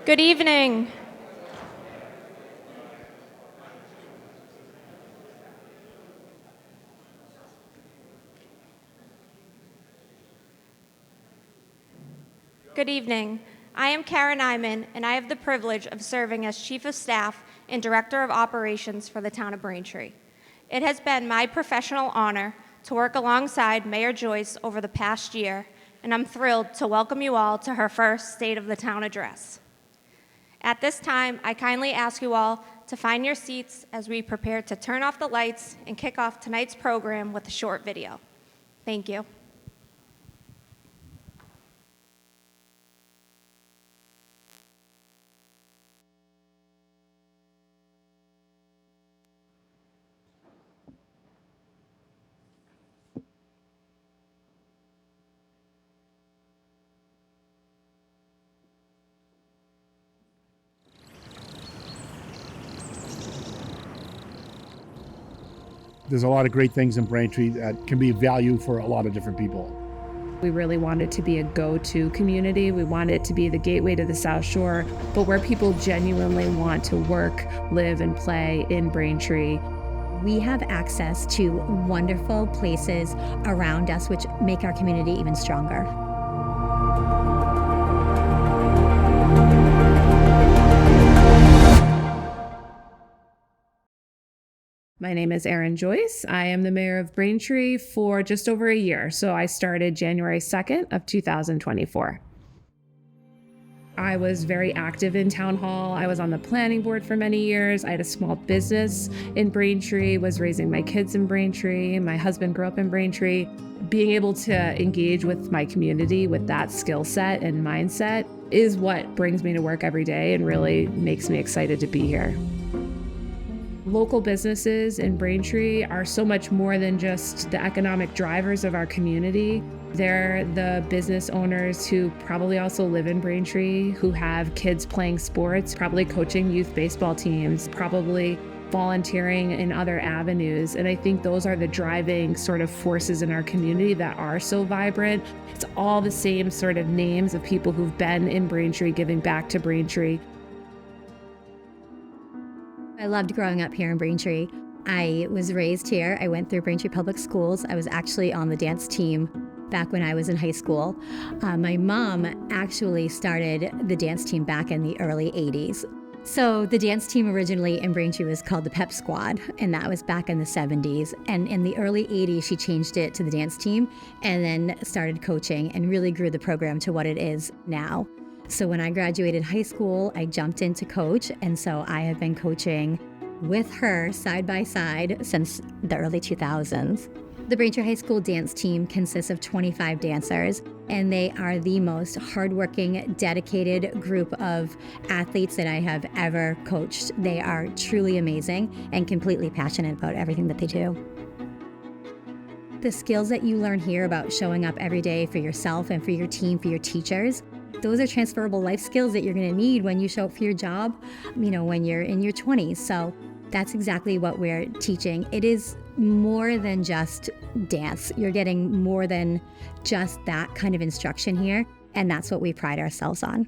Good evening. Good evening. I am Karen Nyman, and I have the privilege of serving as Chief of Staff and Director of Operations for the town of Braintree. It has been my professional honor to work alongside Mayor Joyce over the past year, and I'm thrilled to welcome you all to her first State of the Town address. At this time, I kindly ask you all to find your seats as we prepare to turn off the lights and kick off tonight's program with a short video. Thank you. There's a lot of great things in Braintree that can be of value for a lot of different people. We really want it to be a go-to community. We want it to be the gateway to the South Shore, but where people genuinely want to work, live, and play in Braintree. We have access to wonderful places around us which make our community even stronger. My name is Erin Joyce. I am the mayor of Braintree for just over a year. So I started January 2nd of 2024. I was very active in town hall. I was on the planning board for many years. I had a small business in Braintree, was raising my kids in Braintree. My husband grew up in Braintree. Being able to engage with my community with that skill set and mindset is what brings me to work every day and really makes me excited to be here. Local businesses in Braintree are so much more than just the economic drivers of our community. They're the business owners who probably also live in Braintree, who have kids playing sports, probably coaching youth baseball teams, probably volunteering in other avenues. And I think those are the driving sort of forces in our community that are so vibrant. It's all the same sort of names of people who've been in Braintree, giving back to Braintree. I loved growing up here in Braintree. I was raised here. I went through Braintree Public Schools. I was actually on the dance team back when I was in high school. My mom actually started the dance team back in the early 80s. So the dance team originally in Braintree was called the Pep Squad, and that was back in the 70s. And in the early 80s, she changed it to the dance team and then started coaching and really grew the program to what it is now. So when I graduated high school, I jumped into coach, and so I have been coaching with her side by side since the early 2000s. The Braintree High School dance team consists of 25 dancers, and they are the most hardworking, dedicated group of athletes that I have ever coached. They are truly amazing and completely passionate about everything that they do. The skills that you learn here about showing up every day for yourself and for your team, for your teachers, those are transferable life skills that you're going to need when you show up for your job, when you're in your 20s. So that's exactly what we're teaching. It is more than just dance. You're getting more than just that kind of instruction here, and that's what we pride ourselves on.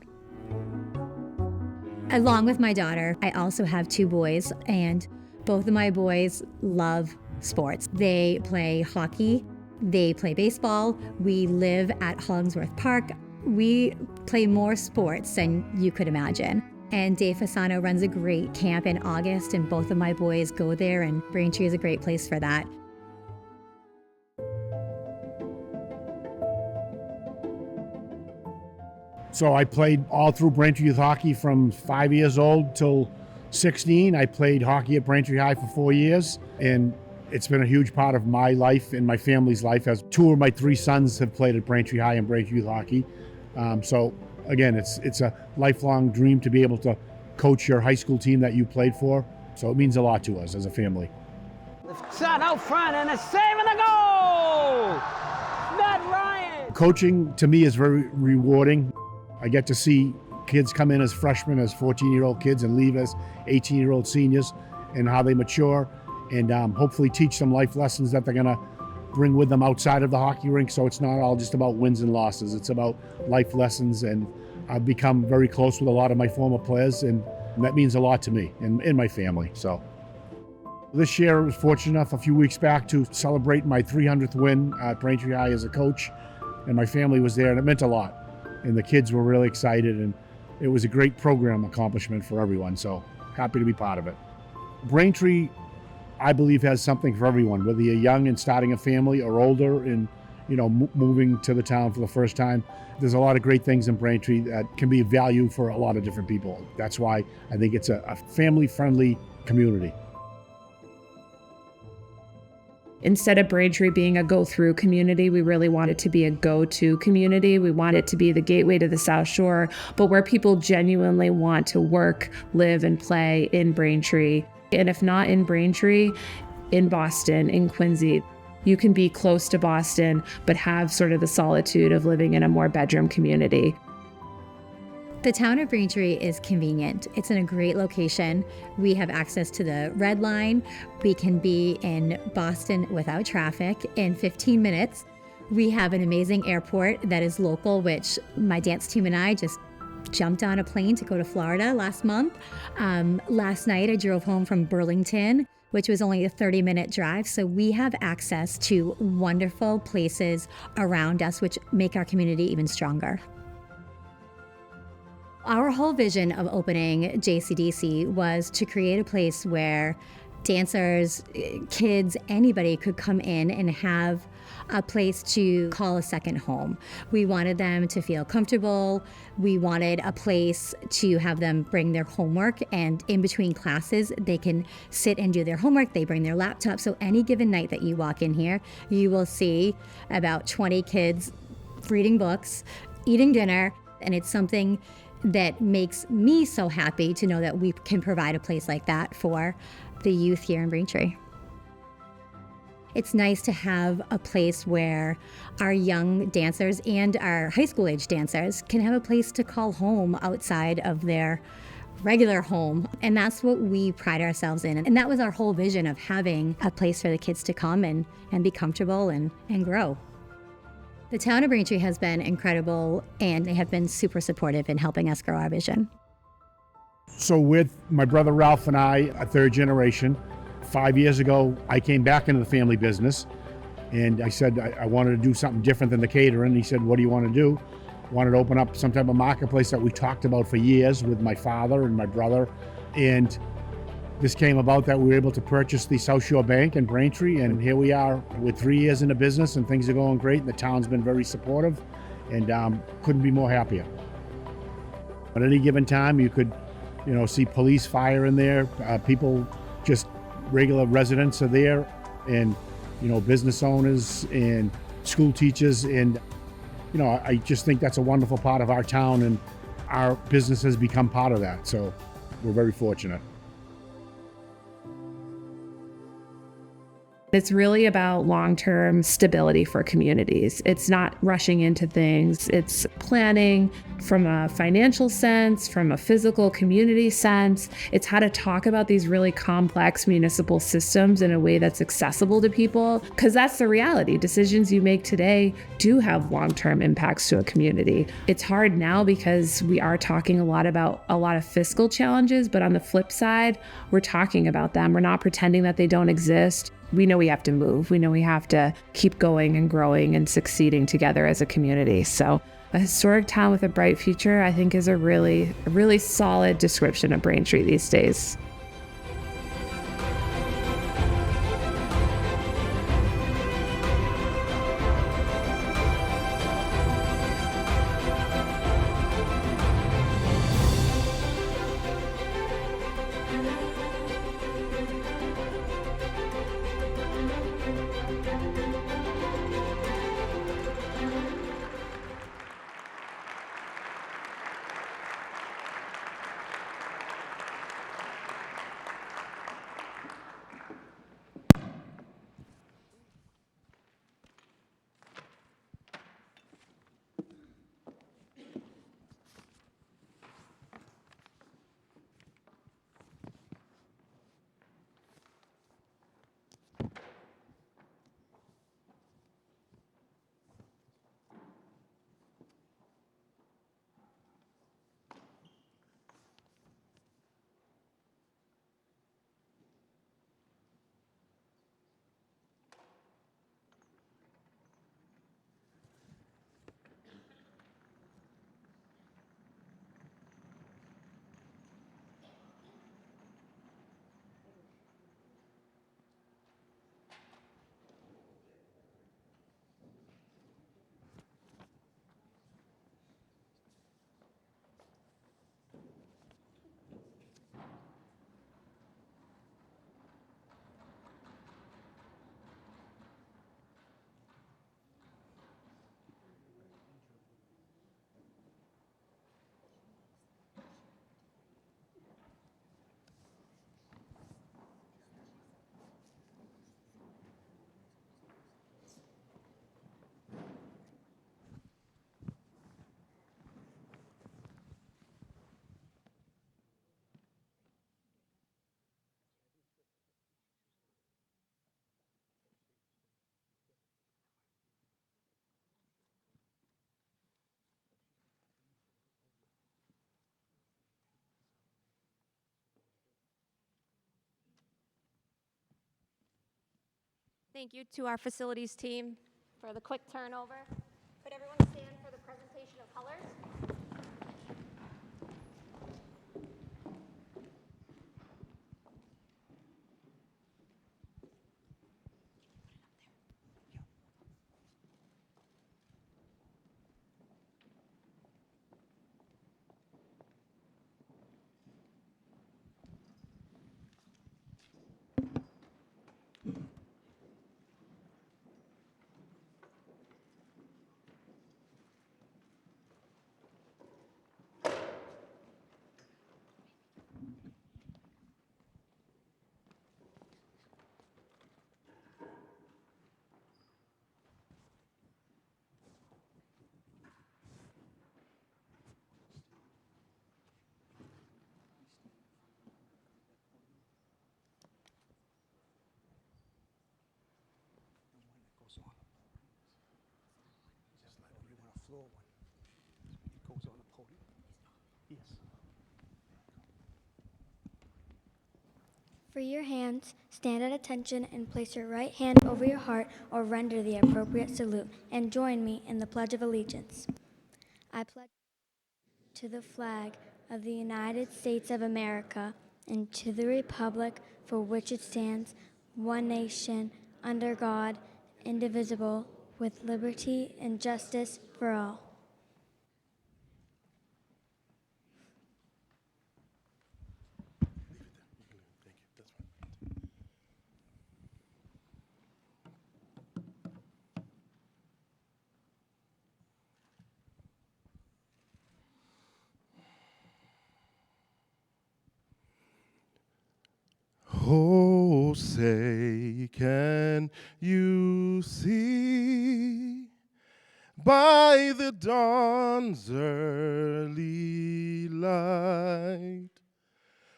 Along with my daughter, I also have two boys, and both of my boys love sports. They play hockey, they play baseball. We live at Hollingsworth Park. We play more sports than you could imagine. And Dave Fasano runs a great camp in August, and both of my boys go there, and Braintree is a great place for that. So I played all through Braintree Youth Hockey from 5 years old till 16. I played hockey at Braintree High for 4 years, and it's been a huge part of my life and my family's life, as two of my three sons have played at Braintree High and Braintree Youth Hockey. So again, it's a lifelong dream to be able to coach your high school team that you played for. So it means a lot to us as a family. Shot out front and a save and a goal! Matt Ryan! Coaching to me is very rewarding. I get to see kids come in as freshmen, as 14-year-old kids, and leave as 18-year-old seniors, and how they mature, and hopefully teach some life lessons that they're gonna bring with them outside of the hockey rink. So it's not all just about wins and losses. It's about life lessons and I've become very close with a lot of my former players, and that means a lot to me and my family. So this year I was fortunate enough a few weeks back to celebrate my 300th win at Braintree High as a coach, and my family was there, and it meant a lot. And the kids were really excited, and it was a great program accomplishment for everyone, so happy to be part of it. Braintree, I believe, has something for everyone, whether you're young and starting a family or older and moving to the town for the first time. There's a lot of great things in Braintree that can be of value for a lot of different people. That's why I think it's a family-friendly community. Instead of Braintree being a go-through community, we really want it to be a go-to community. We want it to be the gateway to the South Shore, but where people genuinely want to work, live, and play in Braintree. And if not in Braintree, in Boston, in Quincy. You can be close to Boston, but have sort of the solitude of living in a more bedroom community. The town of Braintree is convenient. It's in a great location. We have access to the Red Line. We can be in Boston without traffic in 15 minutes. We have an amazing airport that is local, which my dance team and I just jumped on a plane to go to Florida last month. Last night I drove home from Burlington, which was only a 30-minute drive. So we have access to wonderful places around us, which make our community even stronger. Our whole vision of opening JCDC was to create a place where dancers, kids, anybody could come in and have a place to call a second home. We wanted them to feel comfortable. We wanted a place to have them bring their homework, and in between classes, they can sit and do their homework. They bring their laptop. So any given night that you walk in here, you will see about 20 kids reading books, eating dinner, and it's something that makes me so happy to know that we can provide a place like that for the youth here in Braintree. It's nice to have a place where our young dancers and our high school age dancers can have a place to call home outside of their regular home. And that's what we pride ourselves in. And that was our whole vision of having a place for the kids to come and be comfortable and grow. The town of Braintree has been incredible, and they have been super supportive in helping us grow our vision. So with my brother Ralph and I, a third generation, 5 years ago, I came back into the family business, and I said I wanted to do something different than the catering. He said, what do you want to do? Wanted to open up some type of marketplace that we talked about for years with my father and my brother. And this came about that we were able to purchase the South Shore Bank in Braintree, and here we are with 3 years in the business, and things are going great, and the town's been very supportive, and couldn't be more happier. At any given time, you could, see police, fire in there, people, just regular residents are there, and, business owners and school teachers, and, I just think that's a wonderful part of our town, and our business has become part of that, so we're very fortunate. It's really about long-term stability for communities. It's not rushing into things. It's planning from a financial sense, from a physical community sense. It's how to talk about these really complex municipal systems in a way that's accessible to people, because that's the reality. Decisions you make today do have long-term impacts to a community. It's hard now because we are talking a lot about a lot of fiscal challenges, but on the flip side, we're talking about them. We're not pretending that they don't exist. We know we have to move. We know we have to keep going and growing and succeeding together as a community. So a historic town with a bright future, I think, is a really solid description of Braintree these days. Thank you to our facilities team for the quick turnover. Could everyone stand for the presentation of colors? For your hands, stand at attention and place your right hand over your heart or render the appropriate salute, and join me in the Pledge of Allegiance. I pledge to the flag of the United States of America and to the republic for which it stands, one nation, under God, indivisible, with liberty and justice for all. Oh, say, can you see by the dawn's early light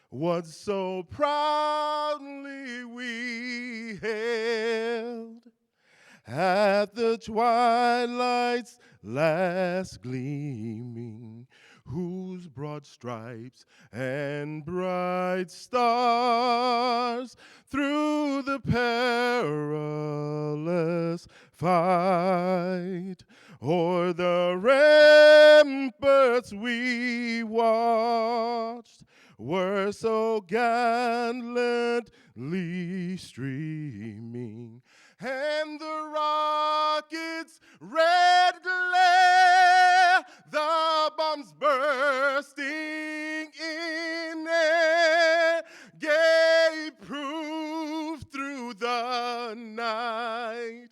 what so proudly we hailed at the twilight's last gleaming, whose broad stripes and bright stars through the perilous fight o'er the ramparts we watched were so gallantly streaming, and the rocket's red glare, the bombs bursting in air, gave proof through the night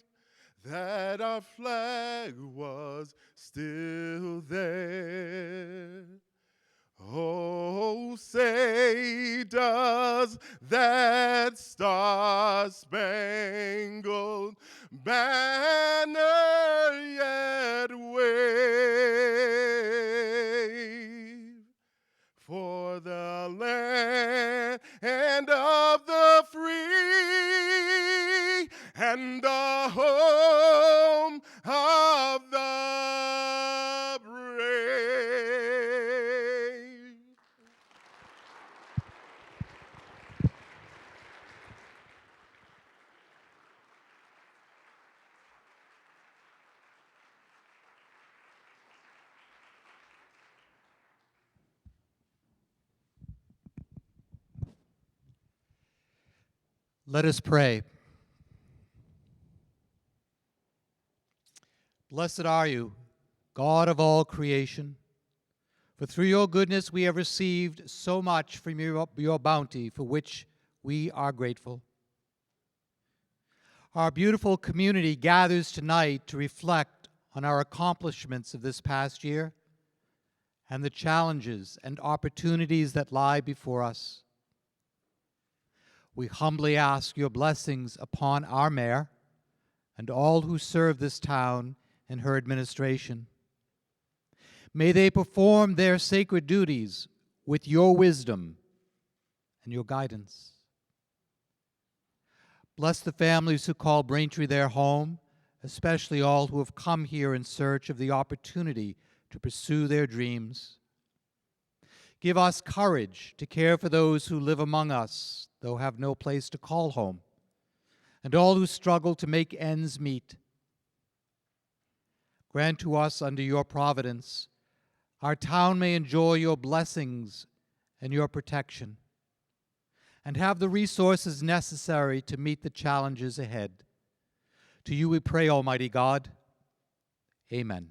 that our flag was still there. Oh, say, does that star-spangled banner yet wave for the land of the free and the home of the brave? Let us pray. Blessed are you, God of all creation, for through your goodness we have received so much from your bounty, for which we are grateful. Our beautiful community gathers tonight to reflect on our accomplishments of this past year and the challenges and opportunities that lie before us. We humbly ask your blessings upon our mayor and all who serve this town in her administration. May they perform their sacred duties with your wisdom and your guidance. Bless the families who call Braintree their home, especially all who have come here in search of the opportunity to pursue their dreams. Give us courage to care for those who live among us, though have no place to call home, and all who struggle to make ends meet. Grant to us, under your providence, our town may enjoy your blessings and your protection, and have the resources necessary to meet the challenges ahead. To you we pray, Almighty God. Amen.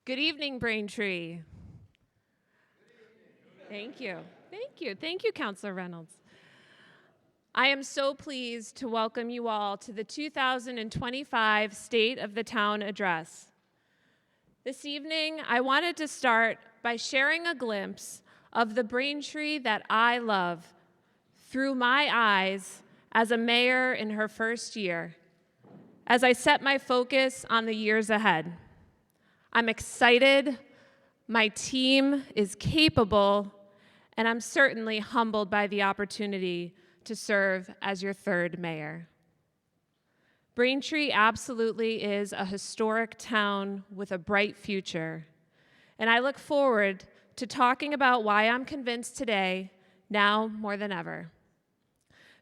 Good evening, Braintree. Thank you. Thank you. Thank you, Councilor Reynolds. I am so pleased to welcome you all to the 2025 State of the Town Address. This evening, I wanted to start by sharing a glimpse of the Braintree that I love through my eyes as a mayor in her first year, as I set my focus on the years ahead. I'm excited, my team is capable, and I'm certainly humbled by the opportunity to serve as your third mayor. Braintree absolutely is a historic town with a bright future, and I look forward to talking about why I'm convinced today, now more than ever.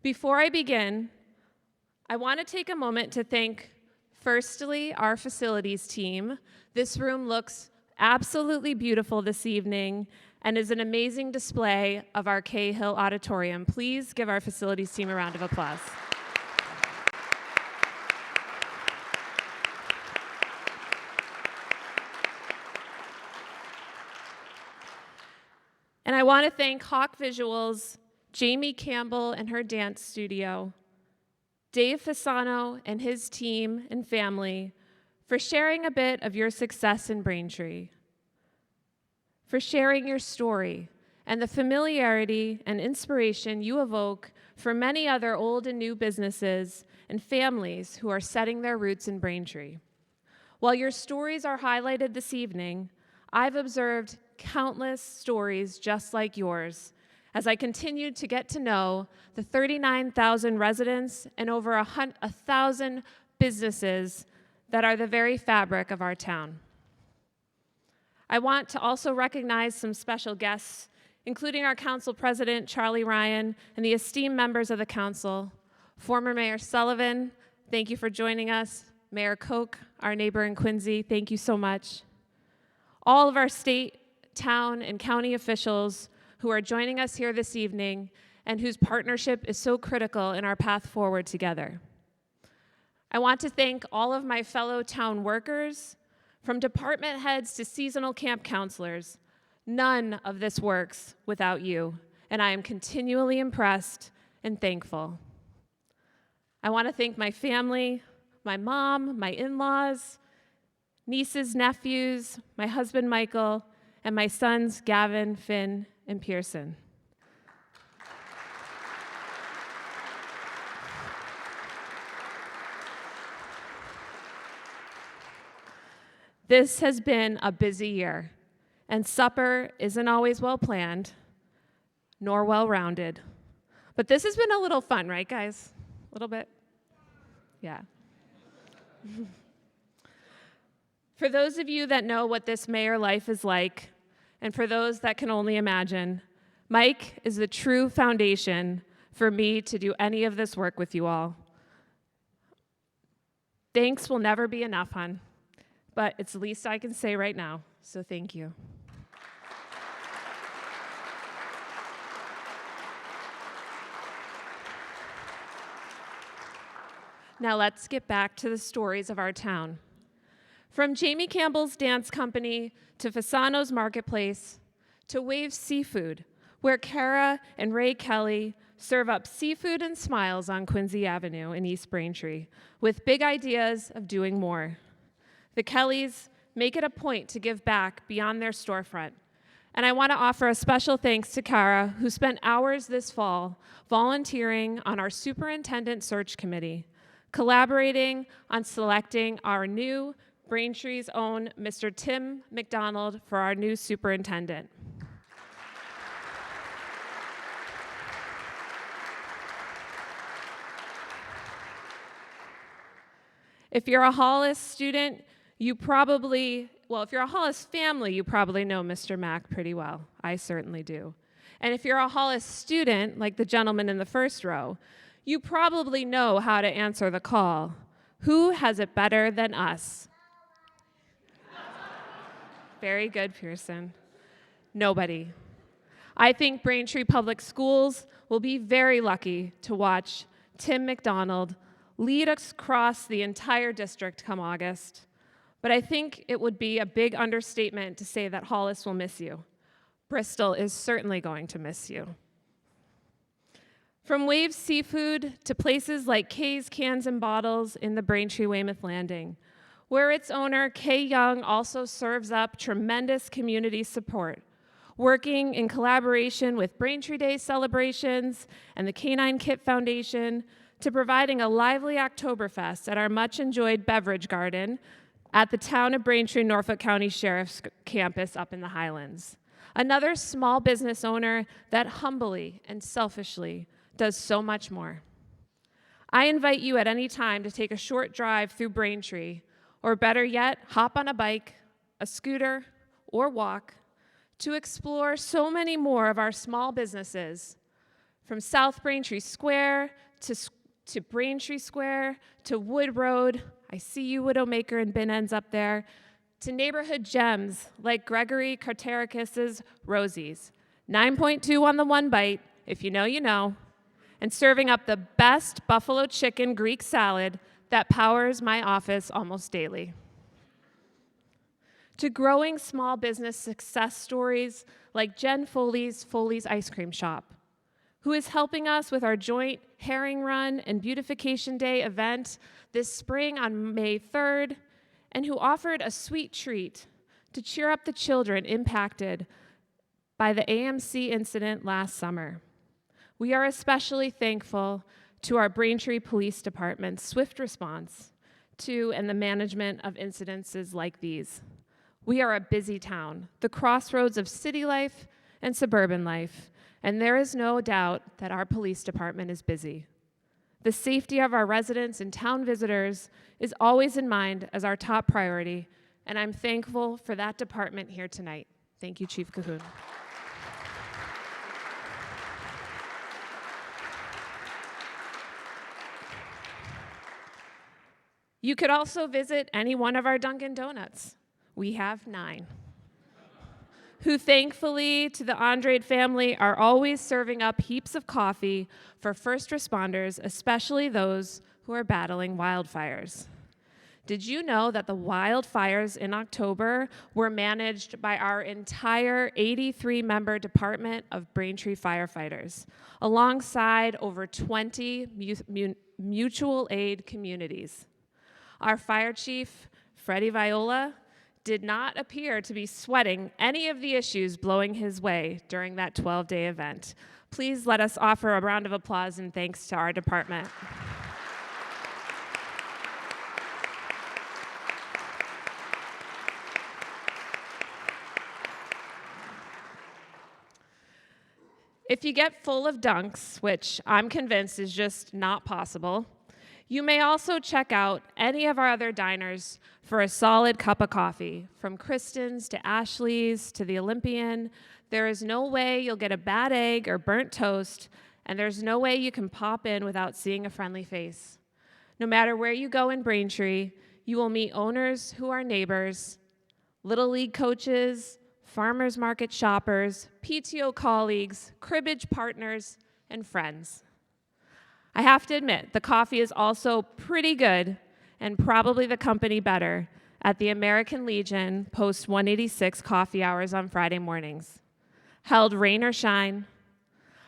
Before I begin, I want to take a moment to thank, firstly, our facilities team. This room looks absolutely beautiful this evening and is an amazing display of our Cahill Auditorium. Please give our facilities team a round of applause. And I want to thank Hawk Visuals, Jamie Campbell and her dance studio, Dave Fasano and his team and family for sharing a bit of your success in Braintree, for sharing your story and the familiarity and inspiration you evoke for many other old and new businesses and families who are setting their roots in Braintree. While your stories are highlighted this evening, I've observed countless stories just like yours as I continued to get to know the 39,000 residents and over 1,000 businesses that are the very fabric of our town. I want to also recognize some special guests, including our council president, Charlie Ryan, and the esteemed members of the council. Former Mayor Sullivan, thank you for joining us. Mayor Koch, our neighbor in Quincy, thank you so much. All of our state, town, and county officials who are joining us here this evening and whose partnership is so critical in our path forward together. I want to thank all of my fellow town workers, from department heads to seasonal camp counselors. None of this works without you, and I am continually impressed and thankful. I want to thank my family, my mom, my in-laws, nieces, nephews, my husband Michael, and my sons Gavin, Finn, and Pearson. This has been a busy year, and supper isn't always well planned, nor well-rounded. But this has been a little fun, right, guys? A little bit? Yeah. For those of you that know what this mayor life is like, and for those that can only imagine, Mike is the true foundation for me to do any of this work with you all. Thanks will never be enough, hon. But it's the least I can say right now, so thank you. Now let's get back to the stories of our town. From Jamie Campbell's Dance Company to Fasano's Marketplace to Waves Seafood, where Kara and Ray Kelly serve up seafood and smiles on Quincy Avenue in East Braintree with big ideas of doing more. The Kellys make it a point to give back beyond their storefront. And I want to offer a special thanks to Kara, who spent hours this fall volunteering on our superintendent search committee, collaborating on selecting our new Braintree's own Mr. Tim McDonald for our new superintendent. If you're a Hollis student, if you're a Hollis family, you probably know Mr. Mack pretty well. I certainly do. And if you're a Hollis student, like the gentleman in the first row, you probably know how to answer the call. Who has it better than us? Very good, Pearson. Nobody. I think Braintree Public Schools will be very lucky to watch Tim McDonald lead us across the entire district come August. But I think it would be a big understatement to say that Hollis will miss you. Bristol is certainly going to miss you. From Waves Seafood to places like Kay's Cans and Bottles in the Braintree Weymouth Landing, where its owner, Kay Young, also serves up tremendous community support, working in collaboration with Braintree Day celebrations and the Canine Kit Foundation to providing a lively Oktoberfest at our much-enjoyed beverage garden at the Town of Braintree, Norfolk County Sheriff's Campus up in the Highlands. Another small business owner that humbly and selfishly does so much more. I invite you at any time to take a short drive through Braintree, or better yet, hop on a bike, a scooter, or walk to explore so many more of our small businesses, from South Braintree Square to Braintree Square to Wood Road. I see you, Widowmaker and Bin Ends up there, to neighborhood gems like Gregory Karterakis' Rosie's, 9.2 on the one bite, if you know, you know, and serving up the best buffalo chicken Greek salad that powers my office almost daily. To growing small business success stories like Jen Foley's Ice Cream Shop, who is helping us with our joint Herring Run and Beautification Day event this spring on May 3rd, and who offered a sweet treat to cheer up the children impacted by the AMC incident last summer. We are especially thankful to our Braintree Police Department's swift response to and the management of incidences like these. We are a busy town, the crossroads of city life and suburban life, and there is no doubt that our police department is busy. The safety of our residents and town visitors is always in mind as our top priority, and I'm thankful for that department here tonight. Thank you, Chief Cahoon. You could also visit any one of our Dunkin' Donuts. We have 9. Who thankfully, to the Andrade family, are always serving up heaps of coffee for first responders, especially those who are battling wildfires. Did you know that the wildfires in October were managed by our entire 83-member Department of Braintree firefighters, alongside over 20 mutual aid communities? Our fire chief, Freddie Viola, did not appear to be sweating any of the issues blowing his way during that 12-day event. Please let us offer a round of applause and thanks to our department. If you get full of dunks, which I'm convinced is just not possible, you may also check out any of our other diners for a solid cup of coffee. From Kristen's to Ashley's to the Olympian, there is no way you'll get a bad egg or burnt toast, and there's no way you can pop in without seeing a friendly face. No matter where you go in Braintree, you will meet owners who are neighbors, Little League coaches, farmers market shoppers, PTO colleagues, cribbage partners, and friends. I have to admit, the coffee is also pretty good and probably the company better, at the American Legion Post 186 coffee hours on Friday mornings. Held rain or shine,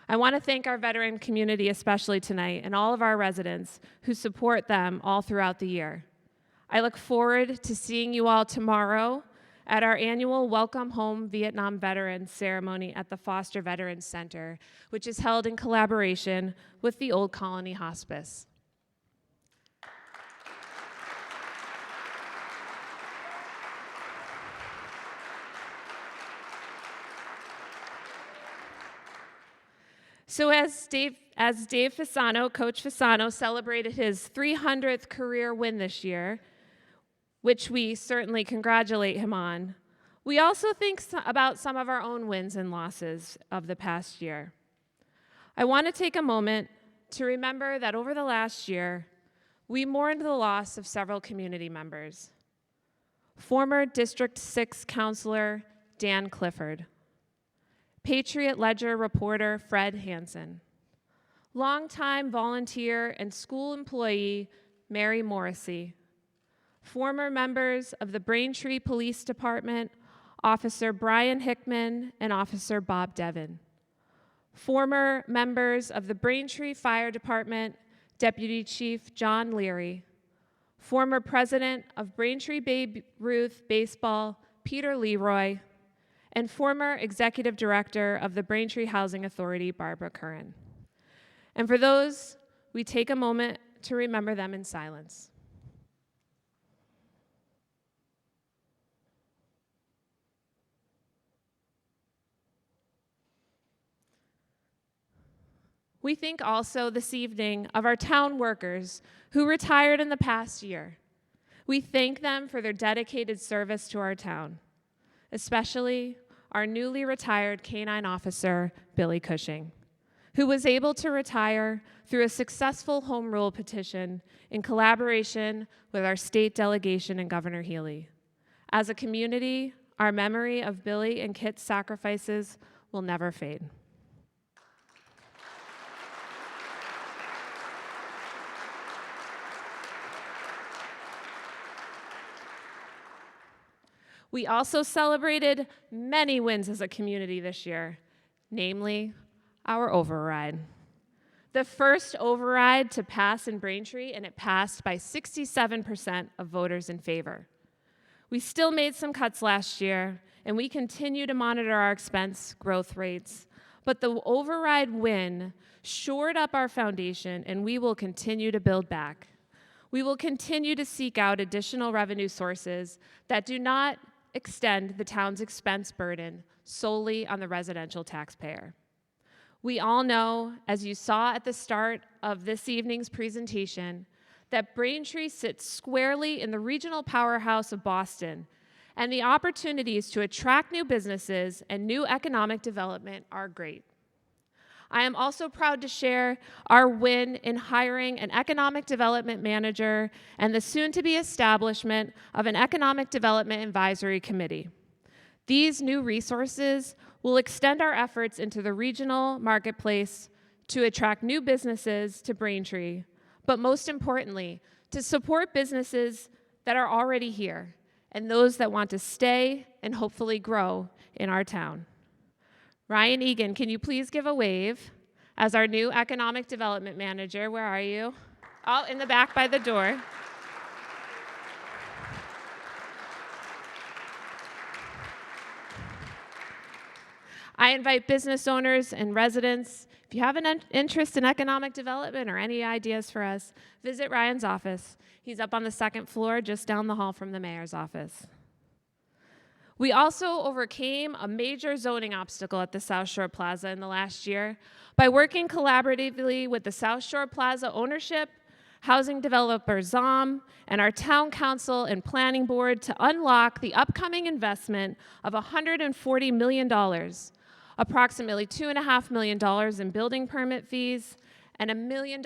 I want to thank our veteran community especially tonight and all of our residents who support them all throughout the year. I look forward to seeing you all tomorrow at our annual Welcome Home Vietnam Veterans ceremony at the Foster Veterans Center, which is held in collaboration with the Old Colony Hospice. So as Dave Fasano, Coach Fasano, celebrated his 300th career win this year, which we certainly congratulate him on, we also think about some of our own wins and losses of the past year. I want to take a moment to remember that over the last year, we mourned the loss of several community members. Former District 6 Councilor Dan Clifford, Patriot Ledger reporter Fred Hansen, longtime volunteer and school employee Mary Morrissey, former members of the Braintree Police Department, Officer Brian Hickman and Officer Bob Devon, former members of the Braintree Fire Department, Deputy Chief John Leary, former president of Braintree Babe Ruth Baseball, Peter Leroy, and former executive director of the Braintree Housing Authority, Barbara Curran. And for those, we take a moment to remember them in silence. We think also this evening of our town workers who retired in the past year. We thank them for their dedicated service to our town, especially our newly retired K-9 officer, Billy Cushing, who was able to retire through a successful home rule petition in collaboration with our state delegation and Governor Healy. As a community, our memory of Billy and Kit's sacrifices will never fade. We also celebrated many wins as a community this year, namely our override. The first override to pass in Braintree, and it passed by 67% of voters in favor. We still made some cuts last year, and we continue to monitor our expense growth rates, but the override win shored up our foundation, and we will continue to build back. We will continue to seek out additional revenue sources that do not extend the town's expense burden solely on the residential taxpayer. We all know, as you saw at the start of this evening's presentation, that Braintree sits squarely in the regional powerhouse of Boston, and the opportunities to attract new businesses and new economic development are great. I am also proud to share our win in hiring an economic development manager and the soon-to-be establishment of an economic development advisory committee. These new resources will extend our efforts into the regional marketplace to attract new businesses to Braintree, but most importantly, to support businesses that are already here and those that want to stay and hopefully grow in our town. Ryan Egan, can you please give a wave as our new economic development manager? Where are you? Oh, in the back by the door. I invite business owners and residents, if you have an interest in economic development or any ideas for us, visit Ryan's office. He's up on the second floor, just down the hall from the mayor's office. We also overcame a major zoning obstacle at the South Shore Plaza in the last year by working collaboratively with the South Shore Plaza ownership, housing developer ZOM, and our town council and planning board to unlock the upcoming investment of $140 million, approximately $2.5 million in building permit fees, and $1 million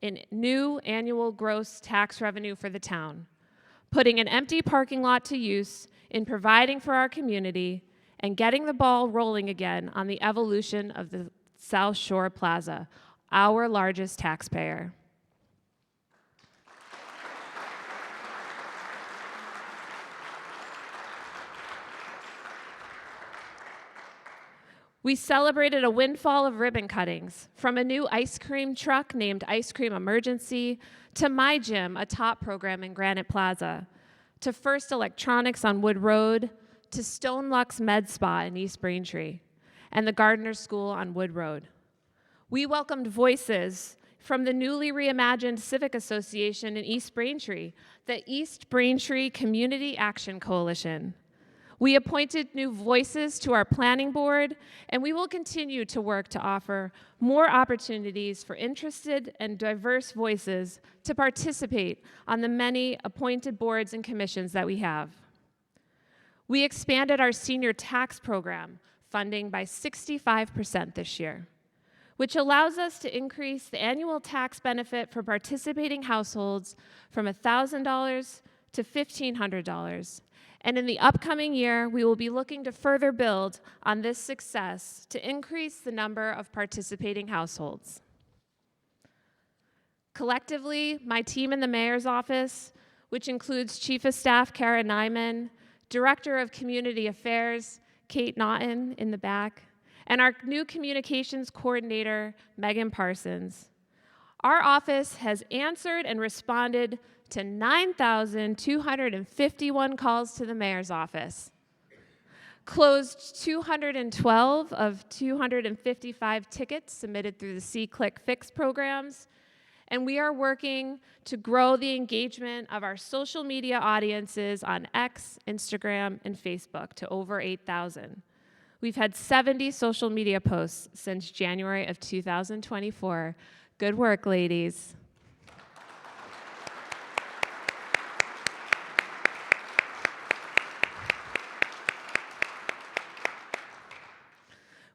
in new annual gross tax revenue for the town, putting an empty parking lot to use in providing for our community and getting the ball rolling again on the evolution of the South Shore Plaza, our largest taxpayer. We celebrated a windfall of ribbon cuttings, from a new ice cream truck named Ice Cream Emergency, to My Gym, a top program in Granite Plaza, to First Electronics on Wood Road, to Stone Lux Med Spa in East Braintree, and the Gardner School on Wood Road. We welcomed voices from the newly reimagined Civic Association in East Braintree, the East Braintree Community Action Coalition. We appointed new voices to our planning board, and we will continue to work to offer more opportunities for interested and diverse voices to participate on the many appointed boards and commissions that we have. We expanded our senior tax program funding by 65% this year, which allows us to increase the annual tax benefit for participating households from $1,000 to $1,500. And in the upcoming year, we will be looking to further build on this success to increase the number of participating households. Collectively, my team in the mayor's office, which includes Chief of Staff Kara Nyman, Director of Community Affairs Kate Naughton in the back, and our new communications coordinator, Megan Parsons. Our office has answered and responded to 9,251 calls to the mayor's office, closed 212 of 255 tickets submitted through the See-Click Fix programs, and we are working to grow the engagement of our social media audiences on X, Instagram, and Facebook to over 8,000. We've had 70 social media posts since January of 2024. Good work, ladies.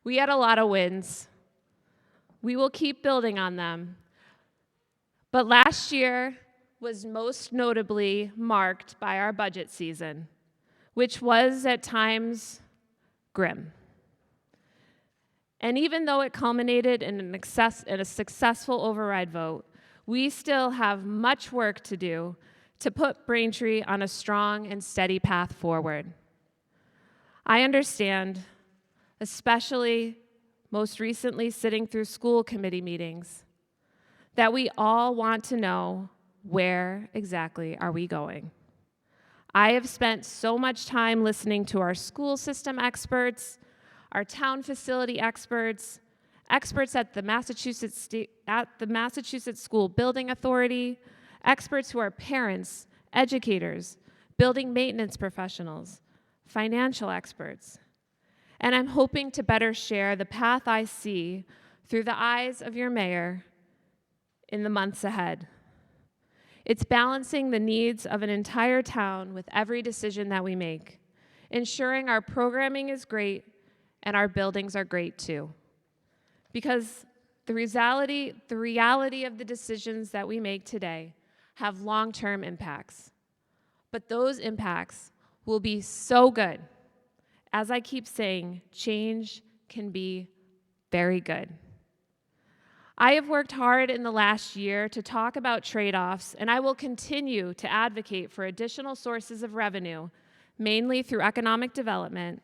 We had a lot of wins. We will keep building on them. But last year was most notably marked by our budget season, which was at times grim. And even though it culminated in a successful override vote, we still have much work to do to put Braintree on a strong and steady path forward. I understand, especially most recently sitting through school committee meetings, that we all want to know where exactly are we going. I have spent so much time listening to our school system experts, our town facility experts, experts at the Massachusetts School Building Authority, experts who are parents, educators, building maintenance professionals, financial experts. And I'm hoping to better share the path I see through the eyes of your mayor in the months ahead. It's balancing the needs of an entire town with every decision that we make, ensuring our programming is great and our buildings are great too. Because the reality of the decisions that we make today have long-term impacts. But those impacts will be so good. As I keep saying, change can be very good. I have worked hard in the last year to talk about trade-offs, and I will continue to advocate for additional sources of revenue, mainly through economic development,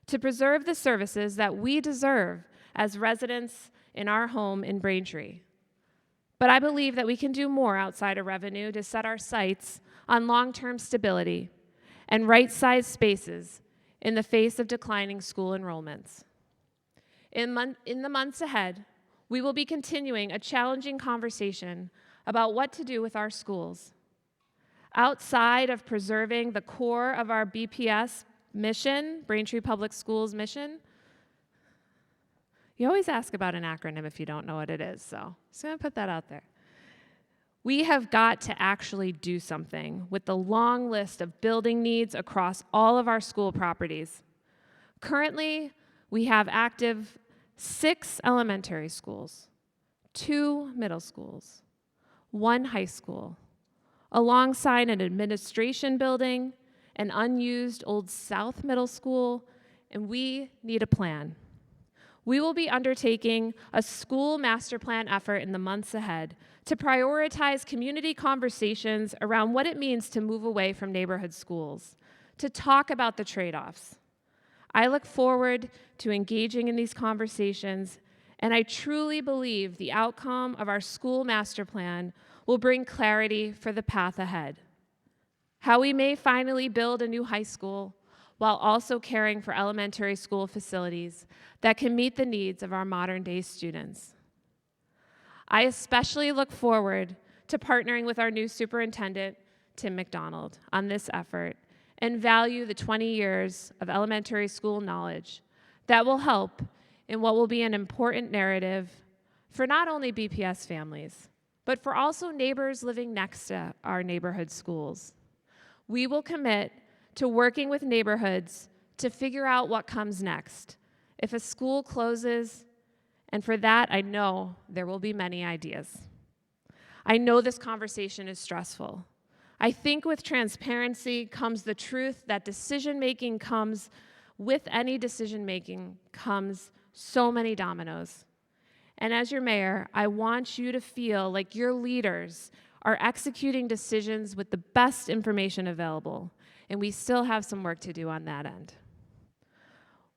to preserve the services that we deserve as residents in our home in Braintree. But I believe that we can do more outside of revenue to set our sights on long-term stability and right-sized spaces in the face of declining school enrollments. In the months ahead, we will be continuing a challenging conversation about what to do with our schools. Outside of preserving the core of our BPS mission, Braintree Public Schools mission, you always ask about an acronym if you don't know what it is, so just gonna put that out there. We have got to actually do something with the long list of building needs across all of our school properties. Currently, we have active 6 elementary schools, 2 middle schools, 1 high school, alongside an administration building, an unused Old South Middle School, and we need a plan. We will be undertaking a school master plan effort in the months ahead to prioritize community conversations around what it means to move away from neighborhood schools, to talk about the trade-offs. I look forward to engaging in these conversations, and I truly believe the outcome of our school master plan will bring clarity for the path ahead. How we may finally build a new high school while also caring for elementary school facilities that can meet the needs of our modern-day students. I especially look forward to partnering with our new superintendent, Tim McDonald, on this effort and value the 20 years of elementary school knowledge that will help in what will be an important narrative for not only BPS families, but for also neighbors living next to our neighborhood schools. We will commit to working with neighborhoods to figure out what comes next if a school closes, and for that, I know there will be many ideas. I know this conversation is stressful. I think with transparency comes the truth that with any decision-making comes so many dominoes. And as your mayor, I want you to feel like your leaders are executing decisions with the best information available, and we still have some work to do on that end.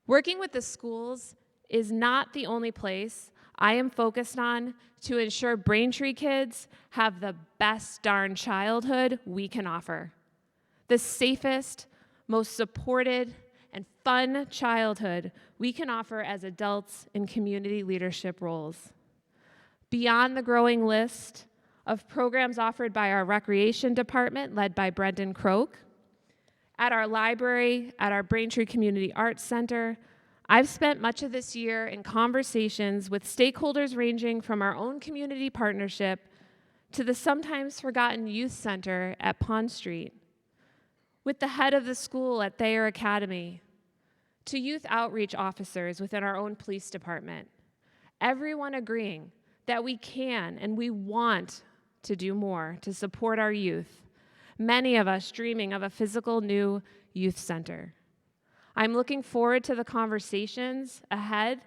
Working with the schools is not the only place I am focused on to ensure Braintree kids have the best darn childhood we can offer. The safest, most supported, and fun childhood we can offer as adults in community leadership roles. Beyond the growing list of programs offered by our recreation department, led by Brendan Croak, at our library, at our Braintree Community Arts Center, I've spent much of this year in conversations with stakeholders ranging from our own community partnership to the sometimes forgotten youth center at Pond Street, with the head of the school at Thayer Academy, to youth outreach officers within our own police department, everyone agreeing that we can and we want to do more to support our youth, many of us dreaming of a physical new youth center. I'm looking forward to the conversations ahead,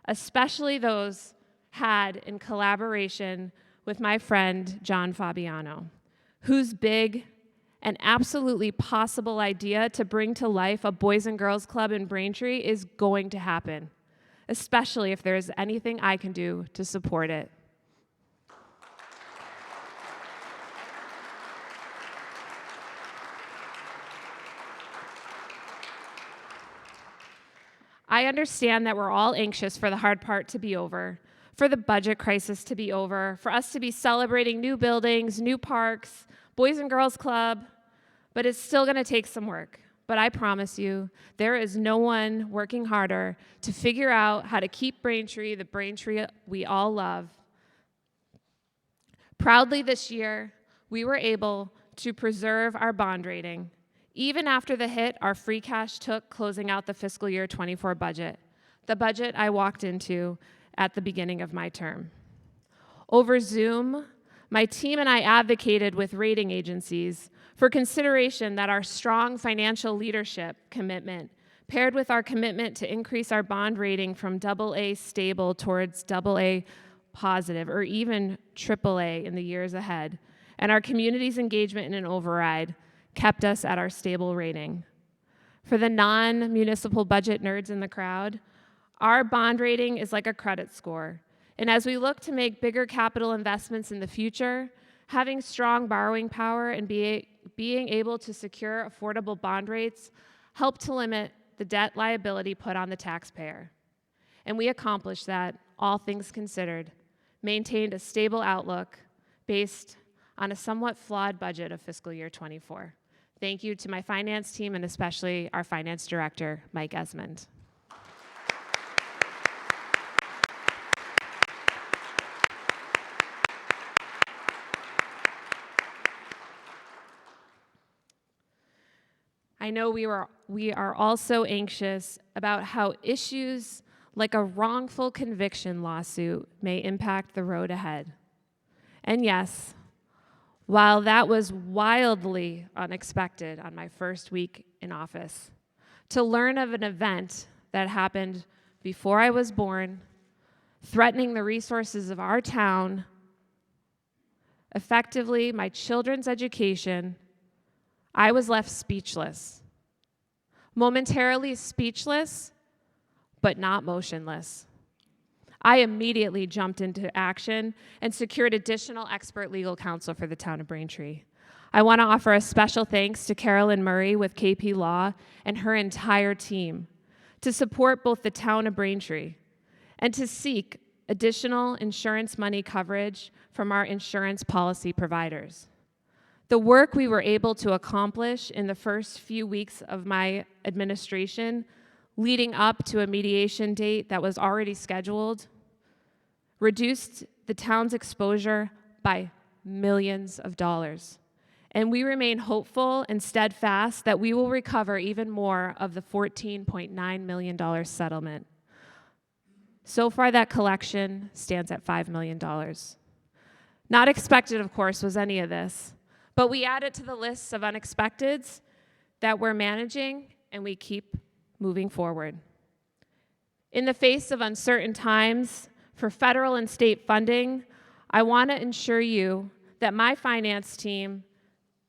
especially those had in collaboration with my friend John Fabiano, whose big and absolutely possible idea to bring to life a Boys and Girls Club in Braintree is going to happen, especially if there's anything I can do to support it. I understand that we're all anxious for the hard part to be over, for the budget crisis to be over, for us to be celebrating new buildings, new parks, Boys and Girls Club, but it's still going to take some work. But I promise you, there is no one working harder to figure out how to keep Braintree, the Braintree we all love. Proudly this year, we were able to preserve our bond rating, even after the hit our free cash took closing out the fiscal year 24 budget, the budget I walked into at the beginning of my term. Over Zoom, my team and I advocated with rating agencies for consideration that our strong financial leadership commitment, paired with our commitment to increase our bond rating from AA stable towards AA positive, or even AAA in the years ahead, and our community's engagement in an override, kept us at our stable rating. For the non-municipal budget nerds in the crowd, our bond rating is like a credit score. And as we look to make bigger capital investments in the future, having strong borrowing power and being able to secure affordable bond rates help to limit the debt liability put on the taxpayer. And we accomplished that, all things considered, maintained a stable outlook based on a somewhat flawed budget of fiscal year 24. Thank you to my finance team and especially our finance director, Mike Esmond. I know we are also anxious about how issues like a wrongful conviction lawsuit may impact the road ahead. And yes, while that was wildly unexpected on my first week in office, to learn of an event that happened before I was born, threatening the resources of our town, effectively my children's education, I was left speechless. Momentarily speechless, but not motionless. I immediately jumped into action and secured additional expert legal counsel for the town of Braintree. I want to offer a special thanks to Carolyn Murray with KP Law and her entire team to support both the town of Braintree and to seek additional insurance money coverage from our insurance policy providers. The work we were able to accomplish in the first few weeks of my administration, leading up to a mediation date that was already scheduled, reduced the town's exposure by millions of dollars. And we remain hopeful and steadfast that we will recover even more of the $14.9 million settlement. So far, that collection stands at $5 million. Not expected, of course, was any of this, but we add it to the list of unexpecteds that we're managing, and we keep moving forward. In the face of uncertain times for federal and state funding, I want to ensure you that my finance team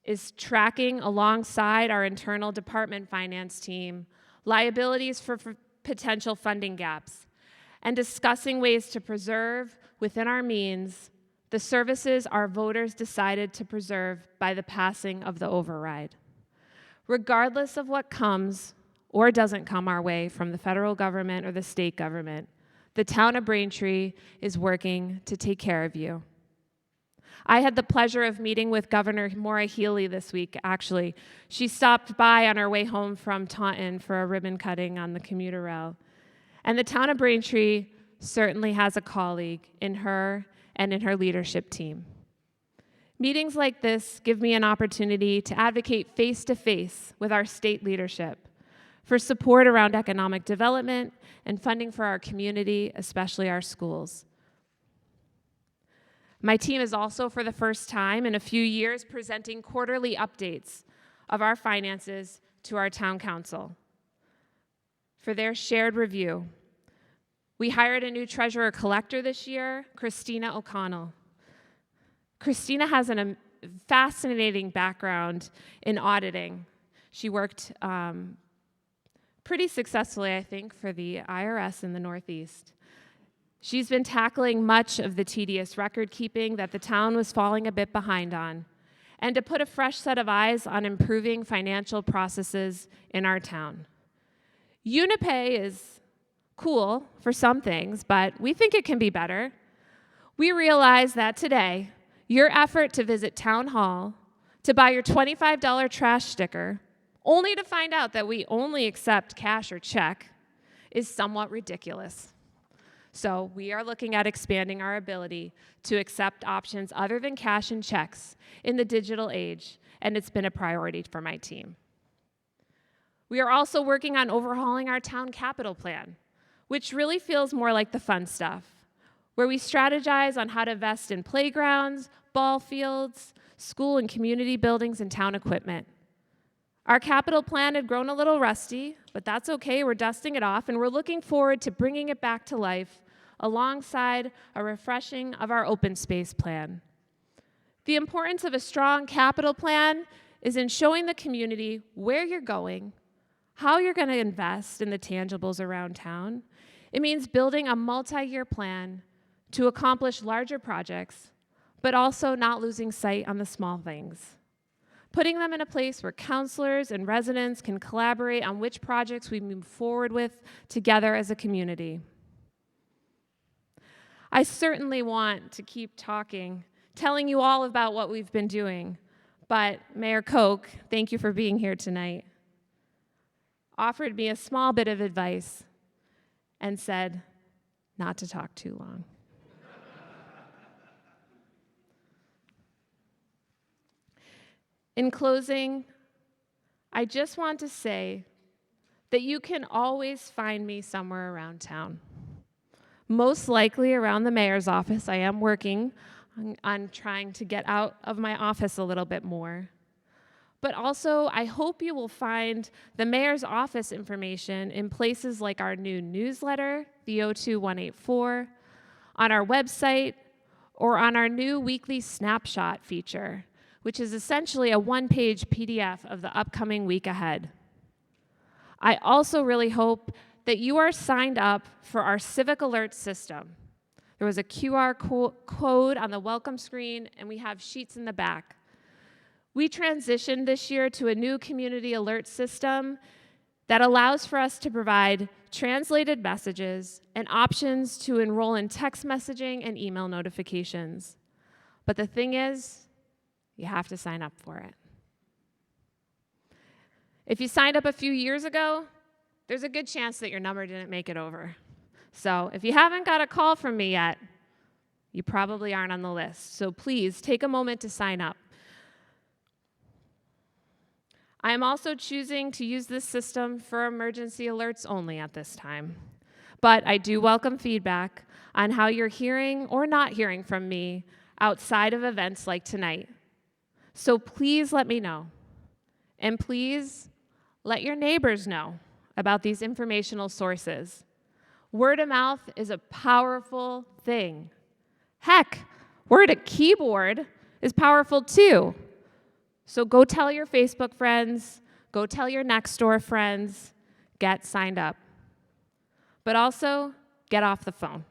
is tracking alongside our internal department finance team liabilities for potential funding gaps and discussing ways to preserve within our means the services our voters decided to preserve by the passing of the override. Regardless of what comes or doesn't come our way from the federal government or the state government, the town of Braintree is working to take care of you. I had the pleasure of meeting with Governor Maura Healey this week, actually. She stopped by on her way home from Taunton for a ribbon cutting on the commuter rail. And the town of Braintree certainly has a colleague in her and in her leadership team. Meetings like this give me an opportunity to advocate face-to-face with our state leadership for support around economic development and funding for our community, especially our schools. My team is also, for the first time in a few years, presenting quarterly updates of our finances to our town council for their shared review. We hired a new treasurer collector this year, Christina O'Connell. Christina has a fascinating background in auditing. She worked pretty successfully, I think, for the IRS in the Northeast. She's been tackling much of the tedious record keeping that the town was falling a bit behind on, and to put a fresh set of eyes on improving financial processes in our town. Unipay is cool for some things, but we think it can be better. We realize that today, your effort to visit Town Hall, to buy your $25 trash sticker, only to find out that we only accept cash or check, is somewhat ridiculous. So we are looking at expanding our ability to accept options other than cash and checks in the digital age, and it's been a priority for my team. We are also working on overhauling our town capital plan, which really feels more like the fun stuff, where we strategize on how to invest in playgrounds, ball fields, school and community buildings, and town equipment. Our capital plan had grown a little rusty, but that's okay. We're dusting it off, and we're looking forward to bringing it back to life alongside a refreshing of our open space plan. The importance of a strong capital plan is in showing the community where you're going, how you're going to invest in the tangibles around town. It means building a multi-year plan to accomplish larger projects, but also not losing sight on the small things. Putting them in a place where counselors and residents can collaborate on which projects we move forward with together as a community. I certainly want to keep talking, telling you all about what we've been doing, but Mayor Koch, thank you for being here tonight, offered me a small bit of advice and said not to talk too long. In closing, I just want to say that you can always find me somewhere around town. Most likely around the mayor's office. I am working on trying to get out of my office a little bit more. But also, I hope you will find the mayor's office information in places like our new newsletter, the 02184, on our website, or on our new weekly snapshot feature, which is essentially a one-page PDF of the upcoming week ahead. I also really hope that you are signed up for our Civic Alert system. There was a QR code on the welcome screen, and we have sheets in the back. We transitioned this year to a new community alert system that allows for us to provide translated messages and options to enroll in text messaging and email notifications. But the thing is, you have to sign up for it. If you signed up a few years ago, there's a good chance that your number didn't make it over. So if you haven't got a call from me yet, you probably aren't on the list. So please take a moment to sign up. I am also choosing to use this system for emergency alerts only at this time. But I do welcome feedback on how you're hearing or not hearing from me outside of events like tonight. So please let me know. And please let your neighbors know about these informational sources. Word of mouth is a powerful thing. Heck, word at keyboard is powerful too. So go tell your Facebook friends, go tell your next door friends, get signed up. But also, get off the phone.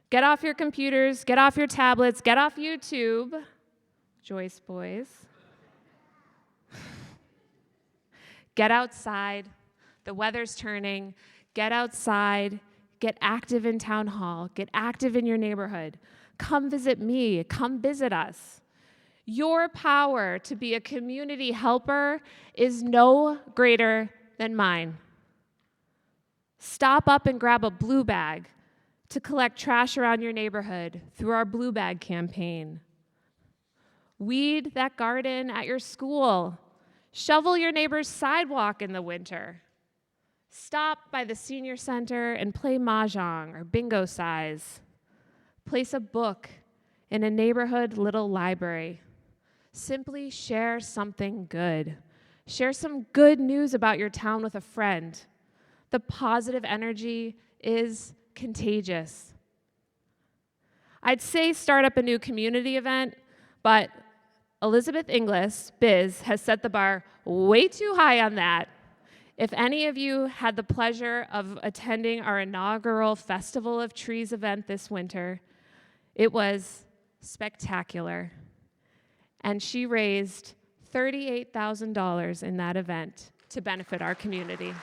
Get off your computers, get off your tablets, get off YouTube. Joyce boys. Get outside. The weather's turning. Get outside. Get active in town hall. Get active in your neighborhood. Come visit me. Come visit us. Your power to be a community helper is no greater than mine. Stop up and grab a blue bag to collect trash around your neighborhood through our Blue Bag campaign. Weed that garden at your school. Shovel your neighbor's sidewalk in the winter. Stop by the senior center and play mahjong or bingo size. Place a book in a neighborhood little library. Simply share something good. Share some good news about your town with a friend. The positive energy is contagious. I'd say start up a new community event, but Elizabeth Inglis, Biz, has set the bar way too high on that. If any of you had the pleasure of attending our inaugural Festival of Trees event this winter, it was spectacular. And she raised $38,000 in that event to benefit our community.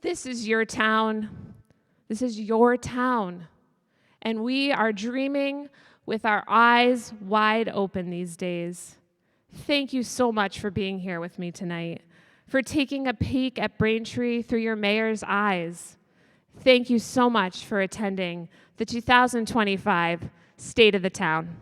This is your town. This is your town. And we are dreaming with our eyes wide open these days. Thank you so much for being here with me tonight, for taking a peek at Braintree through your mayor's eyes. Thank you so much for attending the 2025 State of the Town.